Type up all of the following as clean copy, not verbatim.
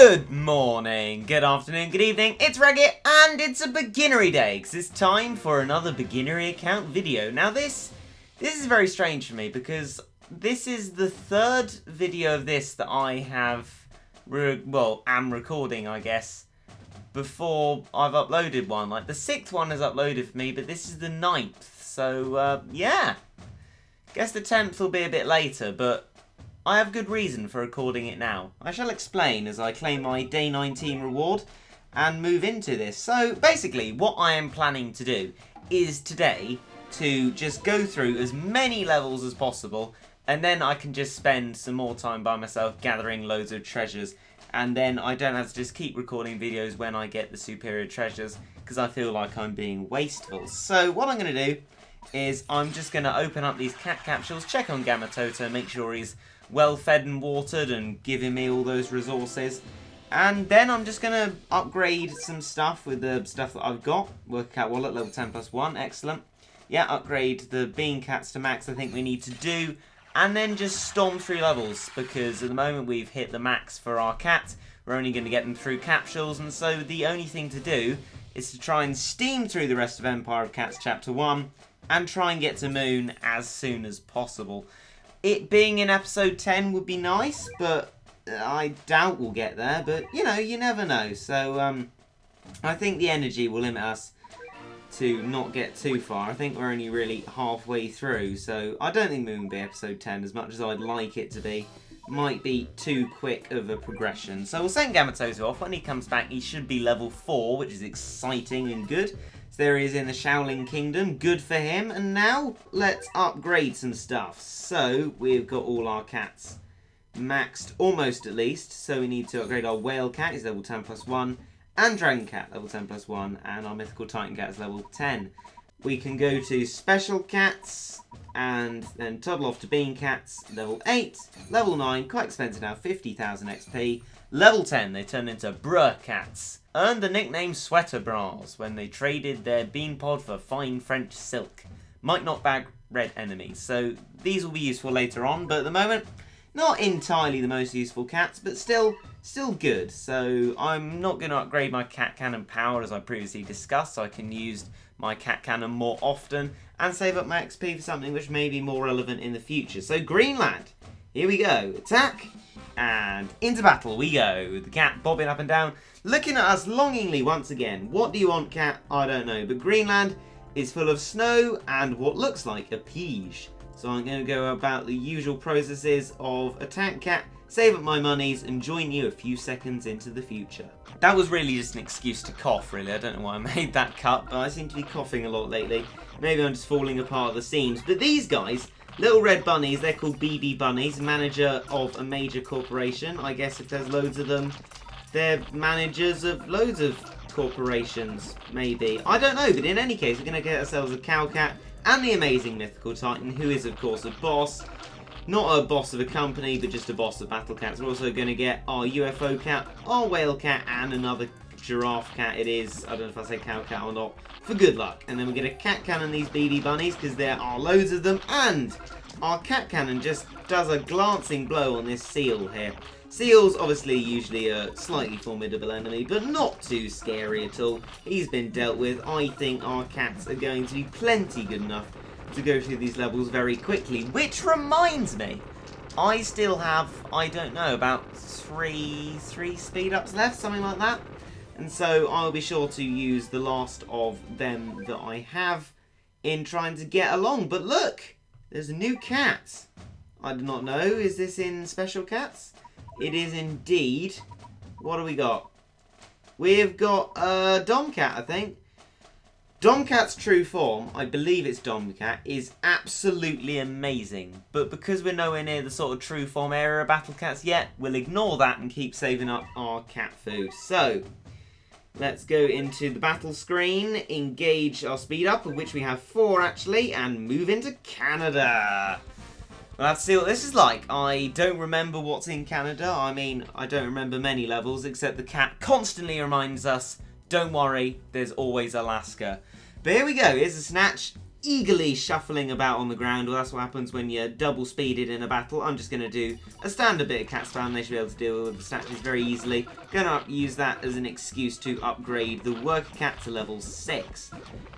Good morning, good afternoon, good evening, it's Regit, and it's a beginnery day, because it's time for another beginnery account video. Now this is very strange for me, because this is the third video of this that I have, am recording, I guess, before I've uploaded one. Like, the sixth one is uploaded for me, but this is the ninth, so, yeah. Guess the 10th will be a bit later, but I have good reason for recording it now. I shall explain as I claim my day 19 reward and move into this. So basically what I am planning to do is today to just go through as many levels as possible, and then I can just spend some more time by myself gathering loads of treasures, and then I don't have to just keep recording videos when I get the superior treasures because I feel like I'm being wasteful. So what I'm going to do is I'm just going to open up these cat capsules, check on Gamatoto, make sure he's well fed and watered and giving me all those resources, and then I'm just going to upgrade some stuff with the stuff that I've got. Work out wallet level 10+1, excellent. Yeah, upgrade the bean cats to max, I think we need to do, and then just storm through levels, because at the moment we've hit the max for our cat. We're only going to get them through capsules, and so the only thing to do is to try and steam through the rest of Empire of Cats Chapter 1 and try and get to Moon as soon as possible. It being in episode 10 would be nice, but I doubt we'll get there. But, you know, you never know. So, I think the energy will limit us to not get too far. I think we're only really halfway through. So, I don't think Moon will be episode 10 as much as I'd like it to be. Might be too quick of a progression. So, we'll send Gamatoto off. When he comes back, he should be level 4, which is exciting and good. There he is in the Shaolin Kingdom, good for him. And now let's upgrade some stuff. So we've got all our cats maxed, almost at least. So we need to upgrade our whale cat, he's level 10+1, and dragon cat level 10+1, and our mythical titan cat is level 10. We can go to special cats and then toddle off to bean cats, level 8, level 9, quite expensive now, 50,000 XP. Level 10, they turn into bruh cats. Earned the nickname Sweater Bras when they traded their bean pod for fine French silk. Might not bag red enemies, so these will be useful later on, but at the moment, not entirely the most useful cats, but still good. So I'm not going to upgrade my cat cannon power as I previously discussed, so I can use my cat cannon more often and save up my XP for something which may be more relevant in the future. So Greenland, here we go, attack, and into battle we go. The cat bobbing up and down, looking at us longingly once again. What do you want, cat? I don't know, but Greenland is full of snow and what looks like a peach. So I'm going to go about the usual processes of attack cat, save up my monies, and join you a few seconds into the future. That was really just an excuse to cough, really. I don't know why I made that cut, but I seem to be coughing a lot lately. Maybe I'm just falling apart at the seams. But these guys, little red bunnies, they're called BB bunnies, manager of a major corporation. I guess if there's loads of them, they're managers of loads of corporations, maybe. I don't know, but in any case, we're going to get ourselves a cow cat and the amazing mythical titan, who is, of course, a boss. Not a boss of a company, but just a boss of battle cats. We're also going to get our UFO cat, our whale cat, and another giraffe cat it is. I don't know if I say cow cat or not, for good luck. And then we get a cat cannon these BB bunnies, because there are loads of them. And our cat cannon just does a glancing blow on this seal here. Seals, obviously, usually a slightly formidable enemy, but not too scary at all. He's been dealt with. I think our cats are going to be plenty good enough to go through these levels very quickly. Which reminds me, I still have, I don't know, about three speed ups left, something like that. And so I'll be sure to use the last of them that I have in trying to get along. But look, there's a new cat. I do not know, is this in special cats? It is indeed. What do we got? We've got Domcat, I think. Domcat's true form, I believe it's Domcat, is absolutely amazing. But because we're nowhere near the sort of true form area of battle cats yet, we'll ignore that and keep saving up our cat food. So, let's go into the battle screen, engage our speed up, of which we have 4 actually, and move into Canada. We'll have to see what this is like. I don't remember what's in Canada. I mean, I don't remember many levels, except the cat constantly reminds us, don't worry, there's always Alaska. But here we go. Here's a snatch. eagerly shuffling about on the ground. Well, that's what happens when you're double speeded in a battle. I'm just going to do a standard bit of cat spam. They should be able to deal with the statues very easily. Going to use that as an excuse to upgrade the worker cat to level 6.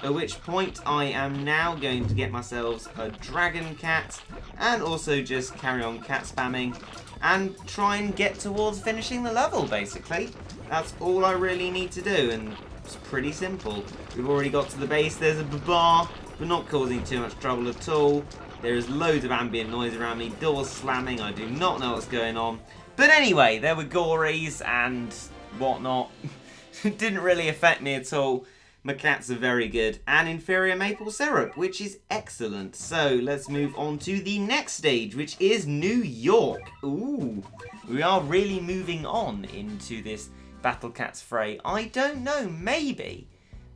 At which point I am now going to get myself a dragon cat and also just carry on cat spamming and try and get towards finishing the level, basically. That's all I really need to do, and it's pretty simple. We've already got to the base. There's a bar. We're not causing too much trouble at all. There is loads of ambient noise around me, doors slamming, I do not know what's going on. But anyway, there were gories and whatnot. It didn't really affect me at all. My cats are very good. And inferior maple syrup, which is excellent. So let's move on to the next stage, which is New York. Ooh, we are really moving on into this Battle Cats fray. I don't know, maybe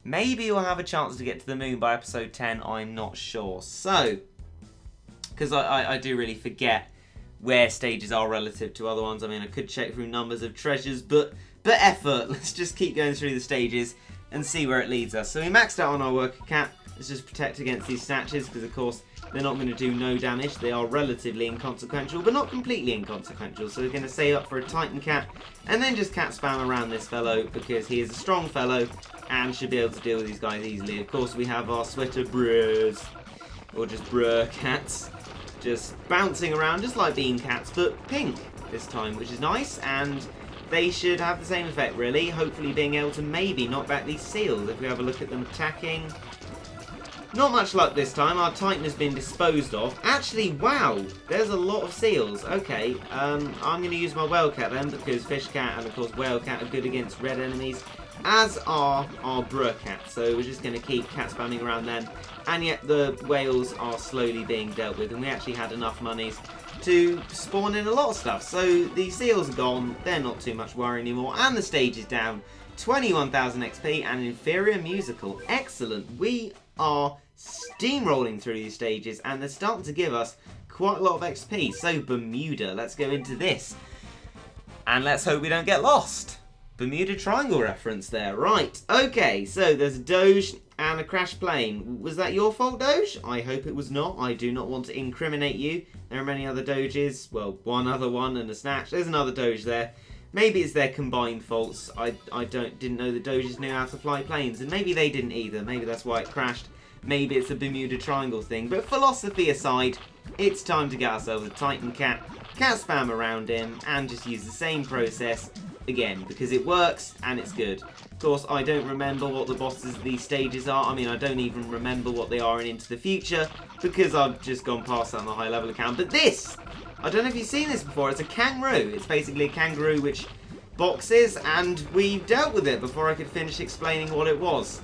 we'll have a chance to get to the moon by episode 10, I'm not sure. So, because I do really forget where stages are relative to other ones. I mean, I could check through numbers of treasures, but effort. Let's just keep going through the stages and see where it leads us. So we maxed out on our worker cat. Let's just protect against these snatches, because of course they're not going to do no damage. They are relatively inconsequential, but not completely inconsequential. So we're going to save up for a Titan cat, and then just cat spam around this fellow, because he is a strong fellow, and should be able to deal with these guys easily. Of course, we have our sweater bros, or just brr cats, just bouncing around, just like bean cats, but pink this time, which is nice, and they should have the same effect, really. Hopefully being able to maybe knock back these seals. If we have a look at them attacking, not much luck this time. Our Titan has been disposed of. Actually, wow, there's a lot of seals. Okay, I'm going to use my whale cat then, because fish cat and of course whale cat are good against red enemies, as are our brr cats. So we're just going to keep cat spamming around them, and yet the whales are slowly being dealt with, and we actually had enough monies to spawn in a lot of stuff. So the seals are gone, they're not too much worry anymore, and the stage is down. 21,000 XP and inferior musical. Excellent. We are steamrolling through these stages, and they're starting to give us quite a lot of XP. So Bermuda, let's go into this, and let's hope we don't get lost. Bermuda Triangle reference there. Right, okay, so there's a Doge and a crash plane. Was that your fault, Doge? I hope it was not. I do not want to incriminate you. There are many other Doges. Well, one other one and a snatch. There's another Doge there. Maybe it's their combined faults. I didn't know the Doges knew how to fly planes, and maybe they didn't either. Maybe that's why it crashed. Maybe it's a Bermuda Triangle thing. But philosophy aside, it's time to get ourselves a Titan cat, cat spam around him, and just use the same process again, because it works and it's good. Of course, I don't remember what the bosses of these stages are. I mean, I don't even remember what they are in Into the Future, because I've just gone past that on the high level account. But this, I don't know if you've seen this before, it's a kangaroo. It's basically a kangaroo which boxes, and we dealt with it before I could finish explaining what it was.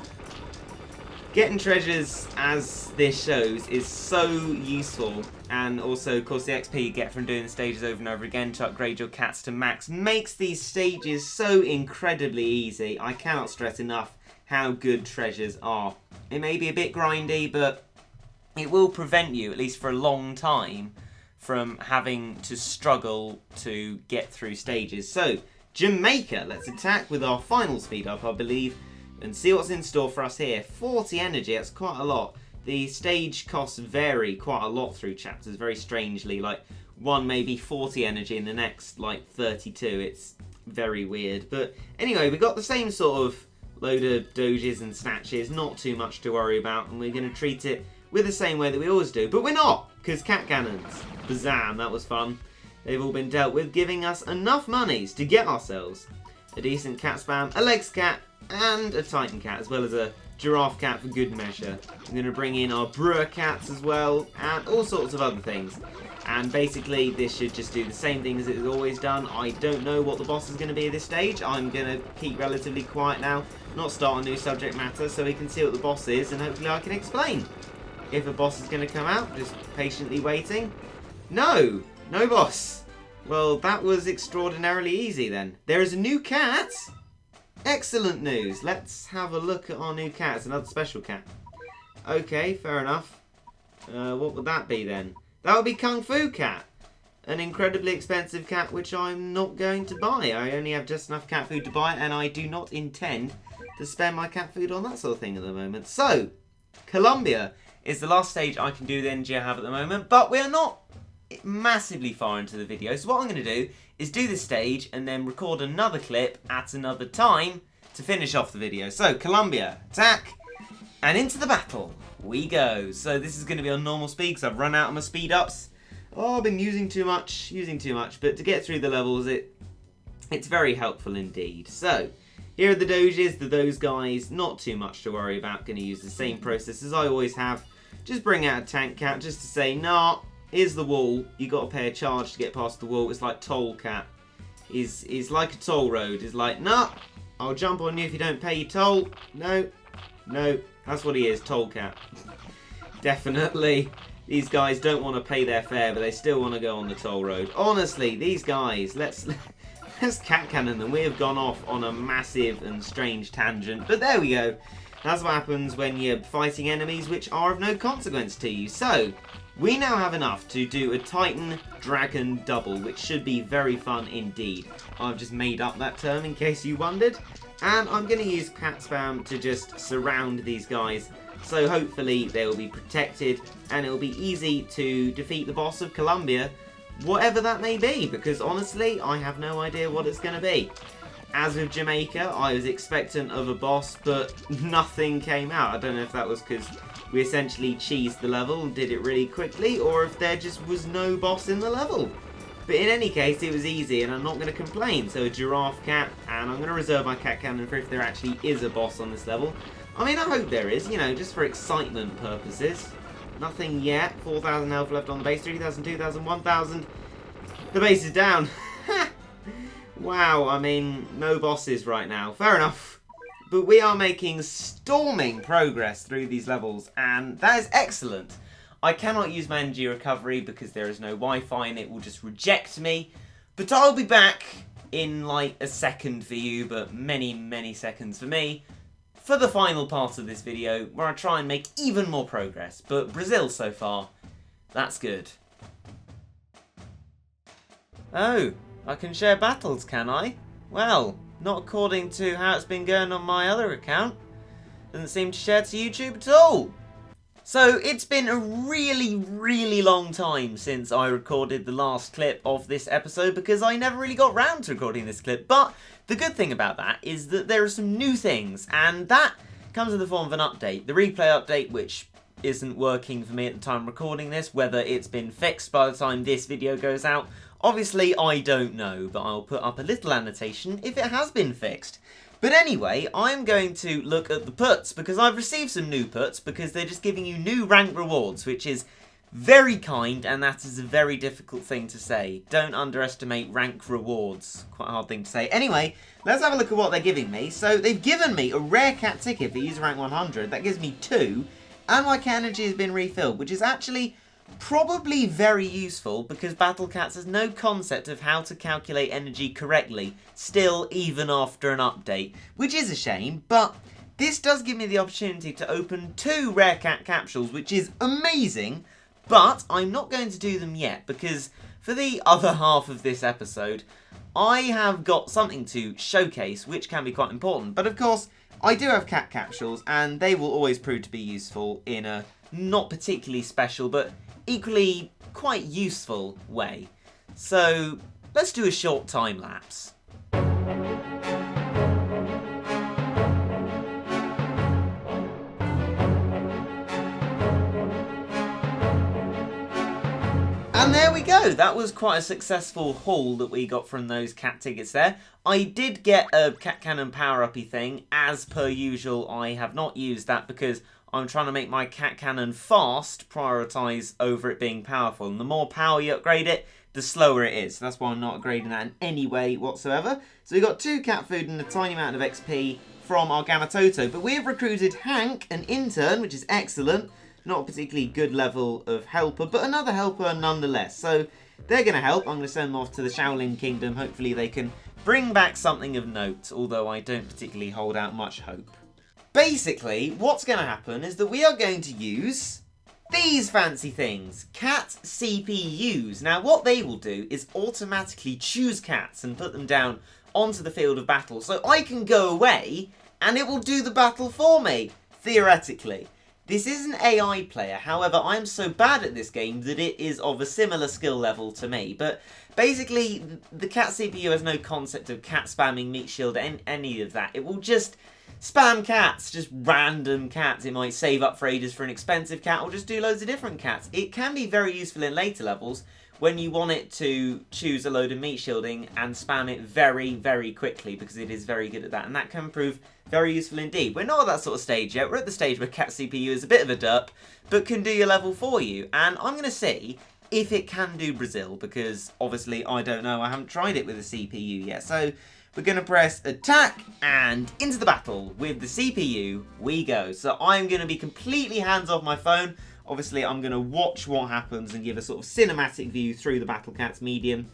Getting treasures, as this shows, is so useful, and also, of course, the XP you get from doing the stages over and over again to upgrade your cats to max makes these stages so incredibly easy. I cannot stress enough how good treasures are. It may be a bit grindy, but it will prevent you, at least for a long time, from having to struggle to get through stages. So, Jamaica, let's attack with our final speed up, I believe, and see what's in store for us here. 40 energy, that's quite a lot. The stage costs vary quite a lot through chapters, very strangely. Like, one may be 40 energy and the next, like, 32. It's very weird. But anyway, we got the same sort of load of doges and snatches, not too much to worry about, and we're going to treat it with the same way that we always do. But we're not, because cat cannons. Bazam, that was fun. They've all been dealt with, giving us enough monies to get ourselves a decent cat spam, a legs cat, and a Titan cat, as well as a giraffe cat for good measure. I'm going to bring in our brewer cats as well, and all sorts of other things. And basically, this should just do the same thing as it has always done. I don't know what the boss is going to be at this stage. I'm going to keep relatively quiet now, not start a new subject matter, so we can see what the boss is, and hopefully I can explain. If a boss is going to come out, just patiently waiting. No! No boss! Well, that was extraordinarily easy then. There is a new cat! Excellent news. Let's have a look at our new cat. It's another special cat. Okay, fair enough. What would that be then? That would be Kung Fu Cat. An incredibly expensive cat which I'm not going to buy. I only have just enough cat food to buy, and I do not intend to spend my cat food on that sort of thing at the moment. So, Colombia. It's the last stage I can do the energy I have at the moment, but we are not massively far into the video. So what I'm going to do is do this stage and then record another clip at another time to finish off the video. So, Colombia, attack, and into the battle we go. So this is going to be on normal speed because I've run out of my speed ups. Oh, I've been using too much, but to get through the levels, it's very helpful indeed. So, here are the doges, those guys, not too much to worry about. Going to use the same process as I always have. Just bring out a tank cat just to say, nah, here's the wall. You got to pay a charge to get past the wall. It's like toll cat. Is like a toll road. It's like, nah, I'll jump on you if you don't pay your toll. No, that's what he is, toll cat. Definitely. These guys don't want to pay their fare, but they still want to go on the toll road. Honestly, these guys, let's cat cannon them. We have gone off on a massive and strange tangent, but there we go. That's what happens when you're fighting enemies which are of no consequence to you. So, we now have enough to do a Titan Dragon double, which should be very fun indeed. I've just made up that term in case you wondered. And I'm going to use cat spam to just surround these guys. So hopefully they will be protected and it will be easy to defeat the boss of Colombia, whatever that may be, because honestly, I have no idea what it's going to be. As with Jamaica, I was expectant of a boss, but nothing came out. I don't know if that was because we essentially cheesed the level and did it really quickly, or if there just was no boss in the level. But in any case, it was easy, and I'm not going to complain. So a giraffe cat, and I'm going to reserve my cat cannon for if there actually is a boss on this level. I mean, I hope there is, you know, just for excitement purposes. Nothing yet. 4,000 health left on the base. 3,000, 2,000, 1,000. The base is down. Wow, I mean, no bosses right now. Fair enough. But we are making storming progress through these levels, and that is excellent. I cannot use my energy recovery because there is no Wi-Fi and it will just reject me. But I'll be back in like a second for you, but many seconds for me, for the final part of this video, where I try and make even more progress. But Brazil so far, that's good. Oh, I can share battles, can I? Well, not according to how it's been going on my other account. Doesn't seem to share to YouTube at all. So, it's been a really long time since I recorded the last clip of this episode because I never really got round to recording this clip. But the good thing about that is that there are some new things, and that comes in the form of an update. The replay update, which isn't working for me at the time of recording this, whether it's been fixed by the time this video goes out, obviously I don't know, but I'll put up a little annotation if it has been fixed. But anyway, I'm going to look at the puts, because I've received some new puts, because they're just giving you new rank rewards, which is very kind, and that is a very difficult thing to say. Don't underestimate rank rewards. Quite a hard thing to say. Anyway, let's have a look at what they're giving me. So, they've given me a rare cat ticket for user rank 100. That gives me 2, and my cat energy has been refilled, which is actually probably very useful because Battle Cats has no concept of how to calculate energy correctly, still even after an update, which is a shame, but this does give me the opportunity to open 2 rare cat capsules, which is amazing, but I'm not going to do them yet because for the other half of this episode, I have got something to showcase, which can be quite important, but of course, I do have cat capsules, and they will always prove to be useful in a not particularly special, but equally quite useful way. So let's do a short time lapse. And there we go, that was quite a successful haul that we got from those cat tickets there. I did get a cat cannon power-uppy thing, as per usual. I have not used that because I'm trying to make my cat cannon fast prioritise over it being powerful. And the more power you upgrade it, the slower it is. So that's why I'm not upgrading that in any way whatsoever. So we got 2 cat food and a tiny amount of XP from our Gamatoto. But we have recruited Hank, an intern, which is excellent. Not a particularly good level of helper, but another helper nonetheless. So they're going to help. I'm going to send them off to the Shaolin Kingdom. Hopefully they can bring back something of note, although I don't particularly hold out much hope. Basically, what's going to happen is that we are going to use these fancy things, cat CPUs. Now, what they will do is automatically choose cats and put them down onto the field of battle. So I can go away and it will do the battle for me, theoretically. This is an AI player, however, I'm so bad at this game that it is of a similar skill level to me. But basically, the cat CPU has no concept of cat spamming, meat shield, any of that. It will just spam cats, just random cats. It might save up for ages for an expensive cat, or just do loads of different cats. It can be very useful in later levels, when you want it to choose a load of meat shielding and spam it very, very quickly, because it is very good at that, and that can prove very useful indeed. We're not at that sort of stage yet. We're at the stage where cat CPU is a bit of a derp, but can do your level for you, and I'm going to see if it can do Brazil, because obviously I don't know, I haven't tried it with a CPU yet. So we're going to press attack, and into the battle with the CPU we go. So I'm going to be completely hands off my phone. Obviously, I'm going to watch what happens and give a sort of cinematic view through the Battle Cat's medium.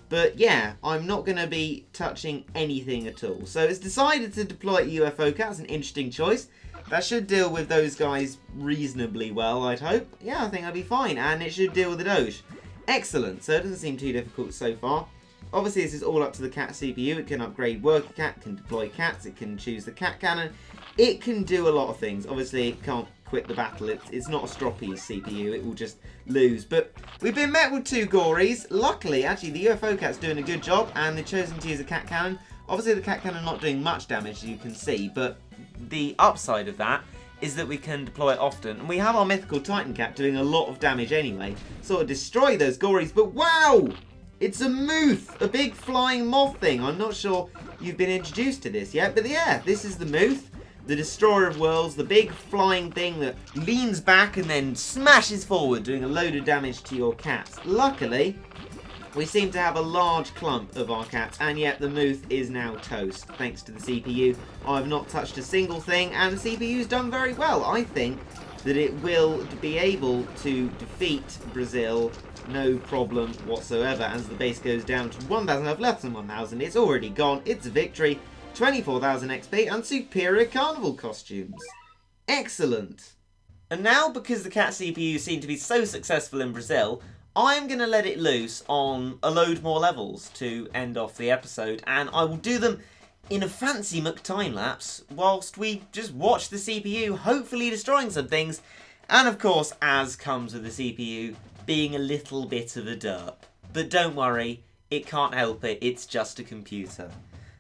But yeah, I'm not going to be touching anything at all. So it's decided to deploy UFO Cat. It's an interesting choice. That should deal with those guys reasonably well, I'd hope. Yeah, I think I'll be fine. And it should deal with the Doge. Excellent. So it doesn't seem too difficult so far. Obviously, this is all up to the cat CPU. It can upgrade worker cat, can deploy cats, it can choose the cat cannon. It can do a lot of things. Obviously, it can't quit the battle. It's not a stroppy CPU. It will just lose. But we've been met with 2 gories. Luckily, actually, the UFO cat's doing a good job, and they've chosen to use a cat cannon. Obviously, the cat cannon not doing much damage, as you can see, but the upside of that is that we can deploy it often. And we have our mythical Titan cat doing a lot of damage anyway. Sort of destroy those gories, but wow! It's a Muth, a big flying moth thing. I'm not sure you've been introduced to this yet, but yeah, this is the Muth, the destroyer of worlds, the big flying thing that leans back and then smashes forward, doing a load of damage to your cats. Luckily, we seem to have a large clump of our cats, and yet the Muth is now toast, thanks to the CPU. I've not touched a single thing, and the CPU's done very well. I think that it will be able to defeat Brazil no problem whatsoever, as the base goes down to 1,000. I've left than 1,000. It's already gone. It's a victory. 24,000 XP and superior carnival costumes. Excellent. And now, because the cat CPU seemed to be so successful in Brazil, I'm going to let it loose on a load more levels to end off the episode, and I will do them in a fancy Muck time-lapse whilst we just watch the CPU hopefully destroying some things, and of course, as comes with the CPU, being a little bit of a derp. But don't worry, it can't help it, it's just a computer.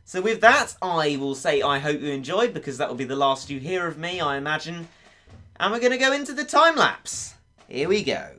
So with that, I will say I hope you enjoyed, because that will be the last you hear of me, I imagine. And we're going to go into the time-lapse. Here we go.